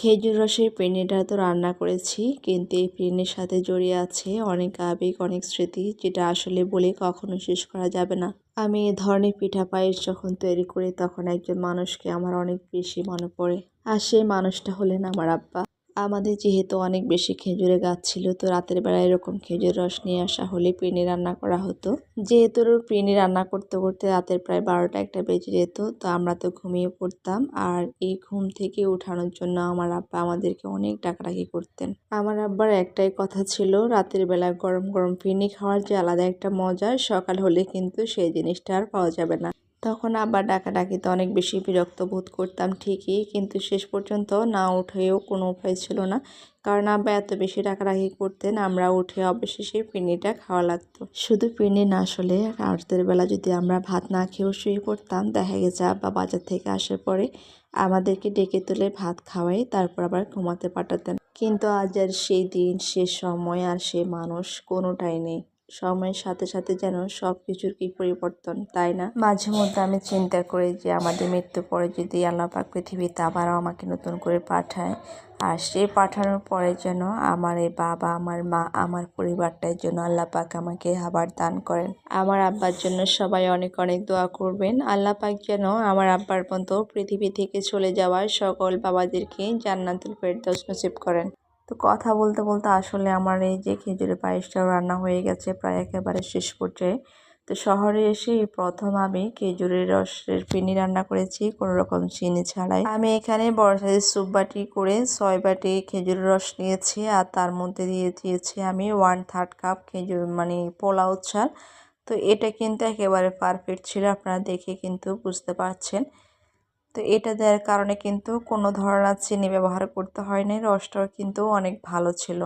খেজুর রসের পিঠাটা তো রান্না করেছি, কিন্তু এই পিঠার সাথে জড়িয়ে আছে অনেক আবেগ, অনেক স্মৃতি, যেটা আসলে বলে কখনো শেষ করা যাবে না। আমি এ ধরনের পিঠা পায়েস যখন তৈরি করি তখন একজন মানুষকে আমার অনেক বেশি মনে পড়ে, আর সেই মানুষটা হলেন আমার আব্বা। আমাদের যেহেতু অনেক বেশি খেজুরের গাছ ছিল, তো রাতের বেলা এরকম খেজুর রস নিয়ে আসা হলে পিঠা রান্না করা হতো। যেহেতু পিঠা রান্না করতে করতে রাতের প্রায় 12টা 1টা বেজে যেত, তো আমরা তো ঘুমিয়ে পড়তাম। আর এই ঘুম থেকে ওঠানোর জন্য আমার আব্বা আমাদেরকে অনেক ডাকাডাকি করতেন। আমার আব্বার একটাই কথা ছিল, রাতের বেলা গরম গরম পিঠা খাওয়ার যে আলাদা একটা মজা, সকাল হলে কিন্তু সেই জিনিসটা আর পাওয়া যাবে না। তখন আবার ডাকাডাকিতে অনেক বেশি বিরক্ত বোধ করতাম ঠিকই, কিন্তু শেষ পর্যন্ত না উঠেও কোনো উপায় ছিল না, কারণ আব্বা এত বেশি ডাকাডাকি করতেন। আমরা উঠে অবশেষে পিঠা খাওয়া লাগতো। শুধু পিঠা না, আসলে রাতের বেলা যদি আমরা ভাত না খেয়েও শুয়ে পড়তাম, দেখা গেছে আব্বা বাজার থেকে আসার পরে আমাদেরকে ডেকে তুলে ভাত খাওয়াই তারপর আবার ঘুমাতে পাঠাতেন। কিন্তু আজ আর সেই দিন, সে সময় আর সে মানুষ কোনোটাই নেই। সময়ের সাথে সাথে যেন সব কিছুর কি পরিবর্তন, তাই না? মাঝে মধ্যে আমি চিন্তা করি যে আমাদের মৃত্যুর পরে যদি আল্লাহ পাক পৃথিবীতে আবারও আমাকে নতুন করে পাঠায়, আর সে পাঠানোর পরে যেন আমার এই বাবা, আমার মা, আমার পরিবারটার জন্য আল্লাহ পাক আমাকে আবার দান করেন। আমার আব্বার জন্য সবাই অনেক অনেক দোয়া করবেন। আল্লাহ পাক যেন আমার আব্বার মতো পৃথিবী থেকে চলে যাওয়ার সকল বাবাদেরকে জান্নাতুল ফেরদৌস নসিব করেন। তো কথা বলতে বলতে আসলে আমার এই যে খেজুরের পায়েসটাও রান্না হয়ে গেছে প্রায় একেবারে শেষ পর্যায়ে। তো শহরে এসে এই প্রথম আমি খেজুরের রসের পিঠা রান্না করেছি কোনো রকম চিনি ছাড়াই। আমি এখানে বড় সাইজের স্যুপ বাটি করে 6 বাটি খেজুরের রস নিয়েছি, আর তার মধ্যে দিয়ে দিয়েছি আমি 1/3 কাপ খেজুর পোলাও চাল। তো এটা কিন্তু একেবারে পারফেক্ট ছিল, আপনারা দেখে কিন্তু বুঝতে পারছেন। তো এটা দেওয়ার কারণে কিন্তু কোনো ধরনের চিনি ব্যবহার করতে হয়নি, রসটাও কিন্তু অনেক ভালো ছিল।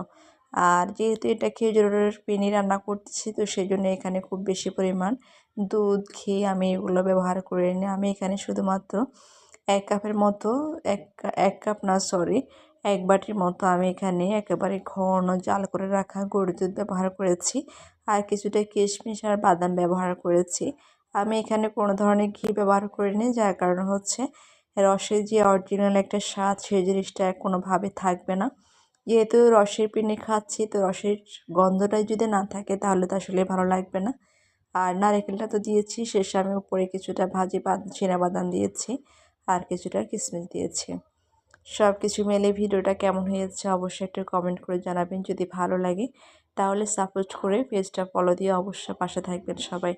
আর যেহেতু এটা খেজুরের পিঠা রান্না করতেছি, তো সেই জন্য এখানে খুব বেশি পরিমাণ দুধ, ঘি আমি এগুলো ব্যবহার করিনি। আমি এখানে শুধুমাত্র 1 কাপের মতো, এক কাপ না সরি 1 বাটির মতো আমি এখানে একেবারে ঘন জাল করে রাখা গরুর দুধ ব্যবহার করেছি, আর কিছুটা কিশমিশ আর বাদাম ব্যবহার করেছি। আমি এখানে কোনো ধরনের ঘি ব্যবহার করিনি, যার কারণ হচ্ছে রসের যে অরিজিনাল একটা স্বাদ, সেই জিনিসটা কোনোভাবে থাকবে না। যেহেতু রসের পিঠা খাচ্ছি, তো রসের গন্ধটাই যদি না থাকে তাহলে তো আসলে ভালো লাগবে না। আর নারকেলটা তো দিয়েছি শেষে, আমি উপরে কিছুটা ভাজি চিনাবাদাম দিয়েছি আর কিছুটা কিশমিশ দিয়েছি। সব কিছু মিলে ভিডিওটা কেমন হয়েছে অবশ্যই একটু কমেন্ট করে জানাবেন। যদি ভালো লাগে তাহলে সাপোর্ট করে পেজটা ফলো দিয়ে অবশ্যই পাশে থাকবেন সবাই।